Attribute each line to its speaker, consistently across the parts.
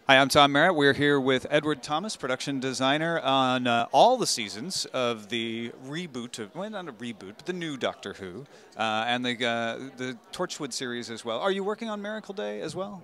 Speaker 1: Hi, I'm Tom Merritt. We're here with Edward Thomas, production designer, on all the seasons of the reboot of, well, not a reboot, but the new Doctor Who, and the Torchwood series as well. Are you working on Miracle Day as well?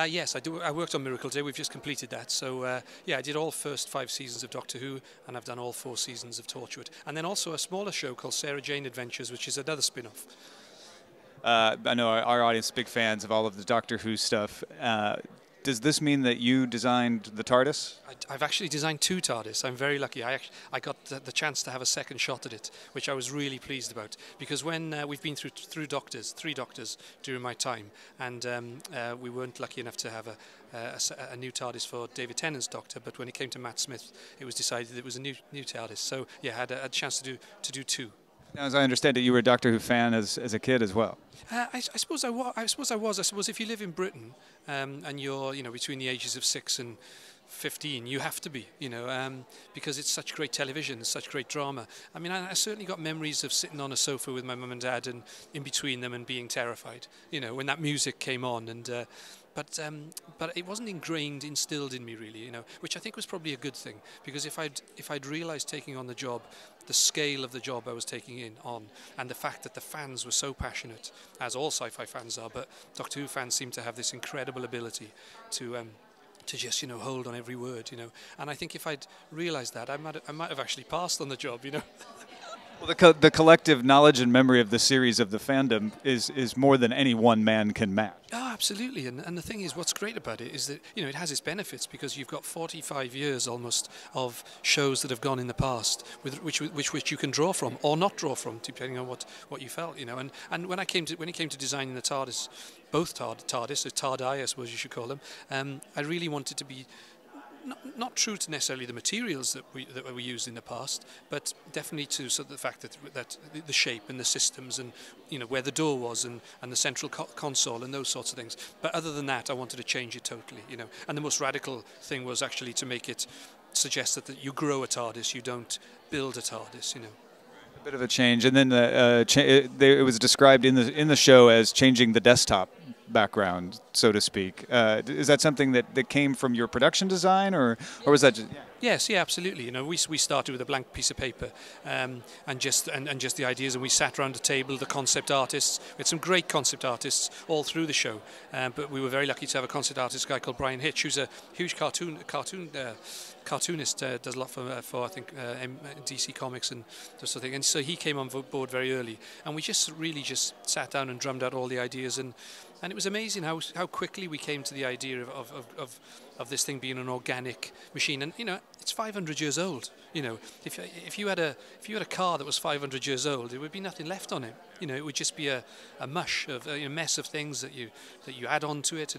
Speaker 2: Yes, I do. I worked on Miracle Day. We've just completed that. So yeah, I did all first 5 seasons of Doctor Who, and I've done all 4 seasons of Torchwood, and then also a smaller show called Sarah Jane Adventures, which is another spin-off.
Speaker 1: I know our audience is big fans of all of the Doctor Who stuff. Does this mean that you designed the TARDIS?
Speaker 2: I've actually designed 2 TARDIS. I'm very lucky. I got the chance to have a second shot at it, which I was really pleased about. Because when we've been through 3 doctors during my time, and we weren't lucky enough to have a new TARDIS for David Tennant's Doctor, but when it came to Matt Smith, it was decided it was a new TARDIS. So yeah, I had a chance to do 2.
Speaker 1: Now, as I understand it, you were a Doctor Who fan as a kid as well.
Speaker 2: I suppose I was. I suppose if you live in Britain and you're between the ages of 6 and 15, you have to be, because it's such great television, it's such great drama. I mean, I certainly got memories of sitting on a sofa with my mum and dad and in between them and being terrified, when that music came on. And but it wasn't instilled in me really, which I think was probably a good thing, because if I'd realised taking on the job, the scale of the job I was taking on, and the fact that the fans were so passionate, as all sci-fi fans are, but Doctor Who fans seem to have this incredible ability to just hold on every word, and I think if I'd realised that, I might have actually passed on the job.
Speaker 1: Well, the collective knowledge and memory of the series of the fandom is more than any one man can match.
Speaker 2: Oh, absolutely. And the thing is, what's great about it is that, it has its benefits, because you've got 45 years almost of shows that have gone in the past, which you can draw from or not draw from, depending on what you felt, And when it came to designing the TARDIS, both TARDIS, or TARDI, I suppose you should call them, I really wanted to be not true to necessarily the materials that we used in the past, but definitely to sort of the fact that the shape and the systems and where the door was and the central console and those sorts of things. But other than that, I wanted to change it totally. And the most radical thing was actually to make it suggest that you grow a TARDIS, you don't build a TARDIS.
Speaker 1: A bit of a change, and then it was described in the show as changing the desktop background, so to speak. Is that something that came from your production design, or was that just... Yeah.
Speaker 2: Yes, yeah, absolutely. We started with a blank piece of paper and just the ideas, and we sat around a table, the concept artists. We had some great concept artists all through the show, but we were very lucky to have a concept artist, a guy called Brian Hitch, who's a huge cartoonist, does a lot for I think DC Comics and that sort of thing. And so he came on board very early, and we just really sat down and drummed out all the ideas, and it was amazing how quickly we came to the idea of this thing being an organic machine. And it's 500 years old. If you had a car that was 500 years old, there would be nothing left on it. It would just be a mush of a mess of things that you add on to it.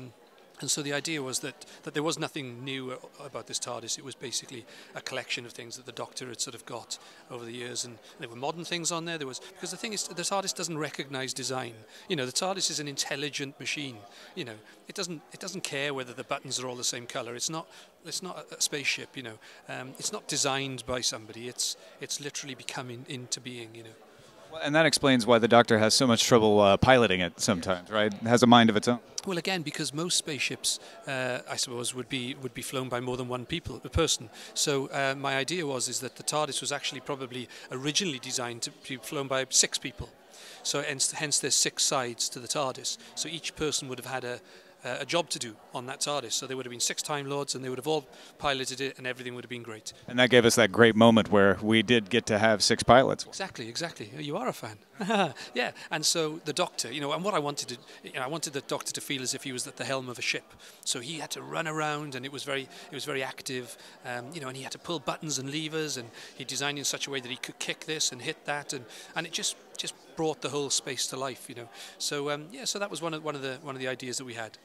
Speaker 2: And so the idea was that there was nothing new about this TARDIS. It was basically a collection of things that the Doctor had sort of got over the years, and there were modern things on there. Because the thing is, the TARDIS doesn't recognise design. The TARDIS is an intelligent machine. It doesn't care whether the buttons are all the same colour. It's not a spaceship. It's not designed by somebody. It's literally becoming into being.
Speaker 1: And that explains why the Doctor has so much trouble piloting it sometimes, right? It has a mind of its own.
Speaker 2: Well, again, because most spaceships, I suppose, would be flown by more than one person. So my idea is that the TARDIS was actually probably originally designed to be flown by 6 people. So hence there's 6 sides to the TARDIS. So each person would have had a job to do on that TARDIS. So there would have been 6 Time Lords, and they would have all piloted it, and everything would have been great.
Speaker 1: And that gave us that great moment where we did get to have 6 pilots.
Speaker 2: Exactly. You are a fan. Yeah. And so the Doctor, and what I wanted I wanted the Doctor to feel as if he was at the helm of a ship. So he had to run around, and it was very active, and he had to pull buttons and levers, and he designed in such a way that he could kick this and hit that, and it just brought the whole space to life. So so that was one of the ideas that we had.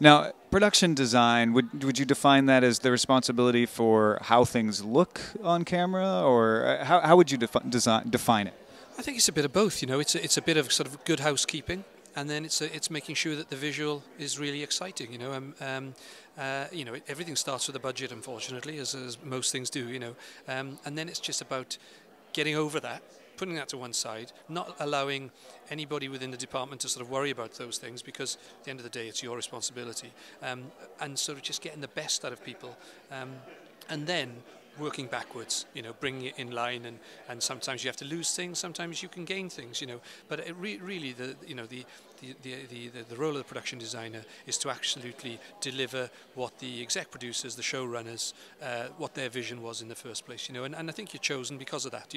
Speaker 1: Now, production design, would you define that as the responsibility for how things look on camera, or how would you define it?
Speaker 2: I think it's a bit of both. It's a bit of sort of good housekeeping, and then it's making sure that the visual is really exciting. Everything starts with a budget, unfortunately, as most things do. And then it's just about getting over that putting that to one side, not allowing anybody within the department to sort of worry about those things, because at the end of the day it's your responsibility, and sort of just getting the best out of people, and then working backwards, bringing it in line, and sometimes you have to lose things, sometimes you can gain things, but it really the role of the production designer is to absolutely deliver what the exec producers, the showrunners, what their vision was in the first place, and I think you're chosen because of that,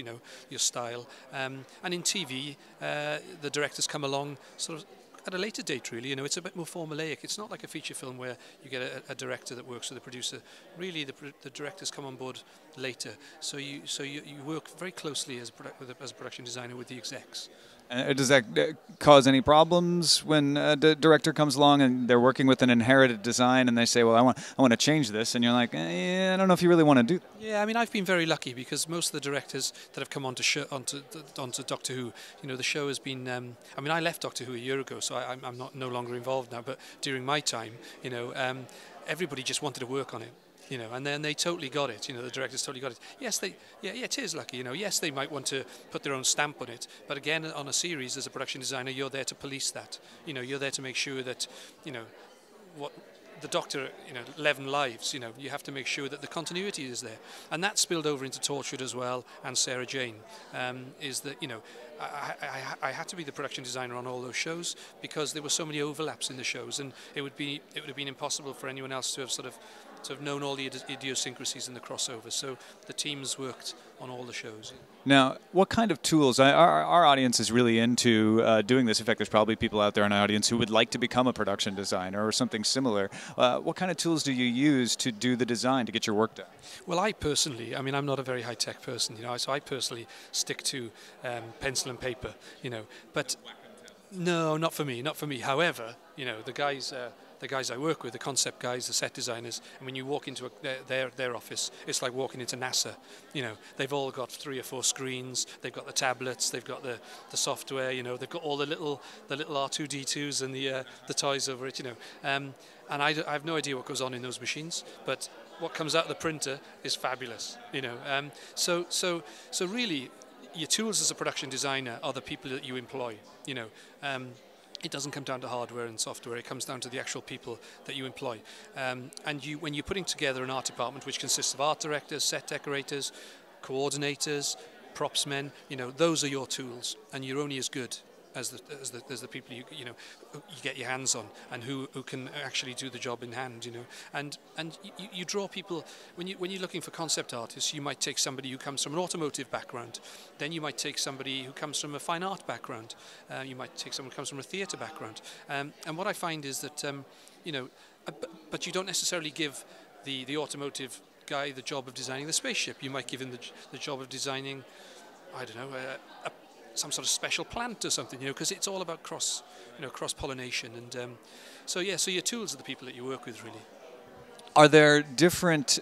Speaker 2: your style, and in TV, the directors come along sort of at a later date, really. It's a bit more formulaic. It's not like a feature film where you get a director that works with a producer. Really, the directors come on board later. So you work very closely as a production designer with the execs.
Speaker 1: Does that cause any problems when the director comes along and they're working with an inherited design and they say, well, I want to change this, and you're like, I don't know if you really want to do that?
Speaker 2: Yeah, I mean, I've been very lucky because most of the directors that have come onto Doctor Who, the show has been, I mean, I left Doctor Who a year ago, so I'm no longer involved now, but during my time, everybody just wanted to work on it. And then they totally got it. The directors totally got it. Yes, it is lucky. Yes, they might want to put their own stamp on it, but again, on a series, as a production designer, you're there to police that. You're there to make sure that, what the Doctor, 11 lives. You have to make sure that the continuity is there, and that spilled over into Torchwood as well, and Sarah Jane. Is that I had to be the production designer on all those shows because there were so many overlaps in the shows, and it would have been impossible for anyone else to have known all the idiosyncrasies and the crossovers. So the teams worked on all the shows.
Speaker 1: Now, what kind of tools? Our audience is really into doing this. In fact, there's probably people out there in our audience who would like to become a production designer or something similar. What kind of tools do you use to do the design, to get your work done?
Speaker 2: Well, I personally, I mean, I'm not a very high-tech person, so I personally stick to pencil and paper, but no, not for me. However, the guys I work with, the concept guys, the set designers, and when you walk into their office, it's like walking into NASA. They've all got 3 or 4 screens, they've got the tablets, they've got the software, they've got all the little R2D2s and the toys over it, and I have no idea what goes on in those machines, but what comes out of the printer is fabulous, So really, your tools as a production designer are the people that you employ, It doesn't come down to hardware and software. It comes down to the actual people that you employ. And when you're putting together an art department, which consists of art directors, set decorators, coordinators, props men, those are your tools, and you're only as good as the people you get your hands on, and who can actually do the job in hand, and you draw people when you're looking for concept artists. You might take somebody who comes from an automotive background, then you might take somebody who comes from a fine art background, you might take someone who comes from a theatre background, and what I find is that but you don't necessarily give the automotive guy the job of designing the spaceship. You might give him the job of designing, I don't know, some sort of special plant or something, because it's all about cross-pollination, and so your tools are the people that you work with, really.
Speaker 1: Are there different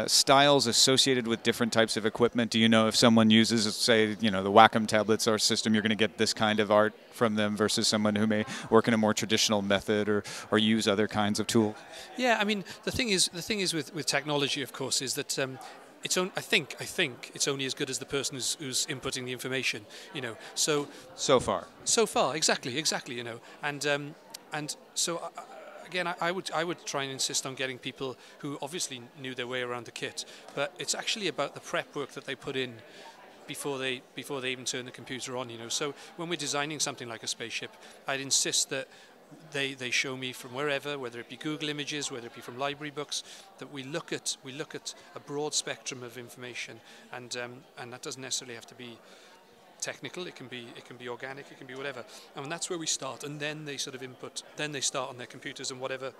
Speaker 1: styles associated with different types of equipment? Do you know if someone uses, say, the Wacom tablets or system, you're going to get this kind of art from them versus someone who may work in a more traditional method or use other kinds of tools? Yeah,
Speaker 2: I mean, the thing is with technology, of course, is that I think it's only as good as the person who's inputting the information, So far, exactly, and so again, I would try and insist on getting people who obviously knew their way around the kit, but it's actually about the prep work that they put in before they even turn the computer on, So when we're designing something like a spaceship, I'd insist that they show me from wherever, whether it be Google Images, whether it be from library books, that we look at a broad spectrum of information, and that doesn't necessarily have to be technical. It can be organic. It can be whatever, and that's where we start. And then they sort of input. Then they start on their computers and whatever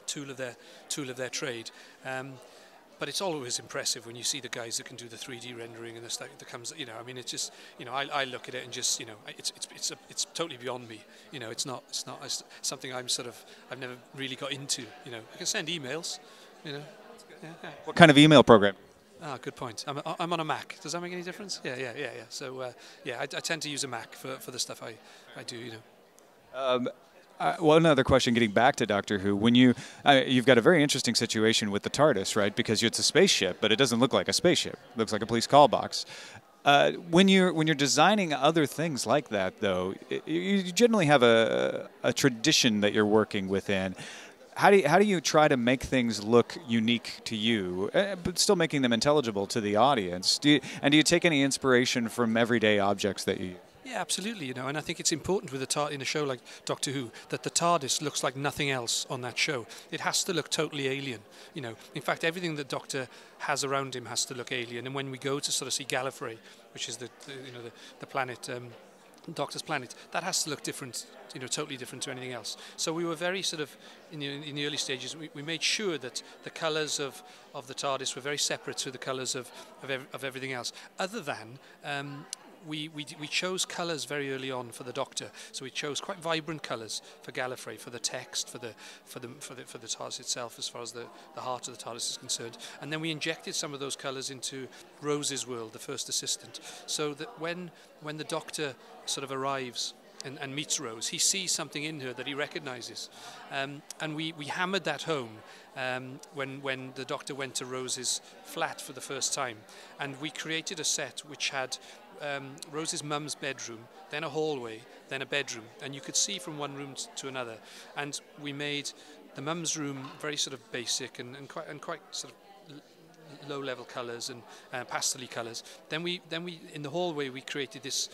Speaker 2: tool of their trade. But it's always impressive when you see the guys that can do the 3D rendering and the stuff that comes. I mean, it's just, I look at it and just, it's totally beyond me. It's not something I've never really got into. I can send emails. Yeah.
Speaker 1: What kind of email program?
Speaker 2: Ah, good point. I'm on a Mac. Does that make any difference? Yeah. So I tend to use a Mac for the stuff I do.
Speaker 1: Well, another question, getting back to Doctor Who, when you've got a very interesting situation with the TARDIS, right? Because it's a spaceship, but it doesn't look like a spaceship. It looks like a police call box. When you're designing other things like that, though, you generally have a tradition that you're working within. How do you try to make things look unique to you, but still making them intelligible to the audience? Do you take any inspiration from everyday objects that you use?
Speaker 2: Yeah, absolutely. You know, and I think it's important with in a show like Doctor Who that the TARDIS looks like nothing else on that show. It has to look totally alien. You know, in fact, everything the Doctor has around him has to look alien. And when we go to sort of see Gallifrey, which is the planet. Doctor's planet, that has to look different, you know, totally different to anything else. So we were very sort of in the early stages. We made sure that the colours of the TARDIS were very separate to the colours of everything else. Other than we chose colours very early on for the Doctor. So we chose quite vibrant colours for Gallifrey, for the text, for the TARDIS itself, as far as the heart of the TARDIS is concerned. And then we injected some of those colours into Rose's world, the first assistant, so that when the Doctor sort of arrives and meets Rose, he sees something in her that he recognises, and we hammered that home when the Doctor went to Rose's flat for the first time, and we created a set which had Rose's mum's bedroom, then a hallway, then a bedroom, and you could see from one room to another. And we made the mum's room very sort of basic and quite sort of low-level colours and pastel-y colours. Then we in the hallway we created this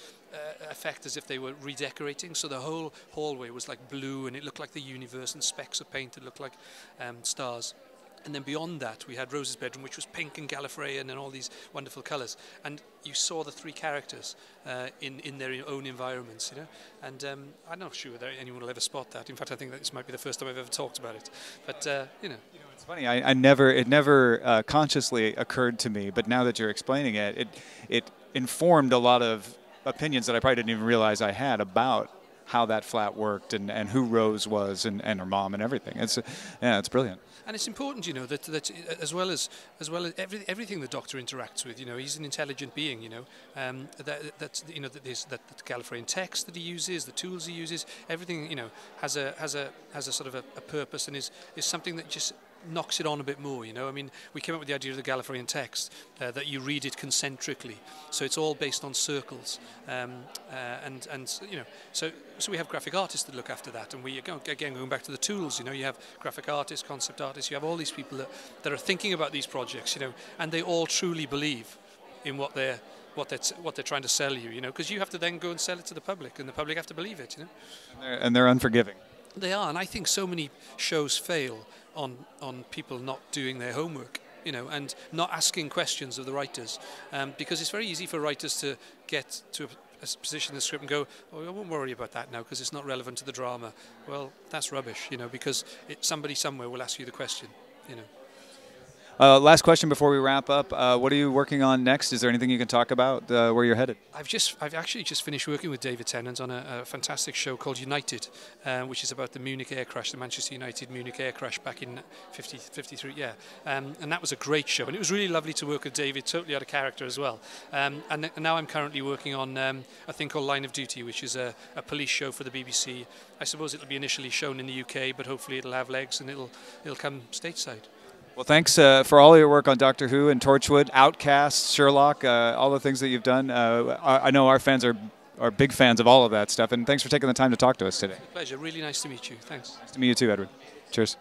Speaker 2: effect as if they were redecorating. So the whole hallway was like blue, and it looked like the universe, and specks of paint that looked like stars. And then beyond that, we had Rose's bedroom, which was pink and Gallifreyan and all these wonderful colours. And you saw the three characters in their own environments, you know. And I'm not sure that anyone will ever spot that. In fact, I think that this might be the first time I've ever talked about it. But you know,
Speaker 1: it's funny. It never consciously occurred to me, but now that you're explaining it, it informed a lot of opinions that I probably didn't even realize I had about how that flat worked and who Rose was and her mom and everything. It's brilliant.
Speaker 2: And it's important, you know, that as well as everything the Doctor interacts with, you know, he's an intelligent being, you know, that Gallifreyan text that he uses, the tools he uses, everything, you know, has a sort of a purpose and is something that just knocks it on a bit more, you know. I mean, we came up with the idea of the Gallifreyan text that you read it concentrically, so it's all based on circles, and you know, so we have graphic artists that look after that, and we again going back to the tools, you know, you have graphic artists, concept artists, you have all these people that are thinking about these projects, you know, and they all truly believe in what they're trying to sell you, you know, because you have to then go and sell it to the public, and the public have to believe it, you know.
Speaker 1: And they're unforgiving.
Speaker 2: They are, and I think so many shows fail on people not doing their homework, you know, and not asking questions of the writers, because it's very easy for writers to get to a position in the script and go, oh, I won't worry about that now because it's not relevant to the drama. Well, that's rubbish, you know, because somebody somewhere will ask you the question, you know.
Speaker 1: Last question before we wrap up. What are you working on next? Is there anything you can talk about where you're headed?
Speaker 2: I've actually just finished working with David Tennant on a fantastic show called United, which is about the Munich air crash, the Manchester United Munich air crash back in 53. Yeah, and that was a great show, and it was really lovely to work with David, totally out of character as well. And now I'm currently working on a thing called Line of Duty, which is a police show for the BBC. I suppose it'll be initially shown in the UK, but hopefully it'll have legs and it'll come stateside.
Speaker 1: Well, thanks for all your work on Doctor Who and Torchwood, Outcast, Sherlock, all the things that you've done. I know our fans are big fans of all of that stuff, and thanks for taking the time to talk to us today.
Speaker 2: It's a pleasure. Really nice to meet you. Thanks.
Speaker 1: Nice to meet you too, Edward. Cheers.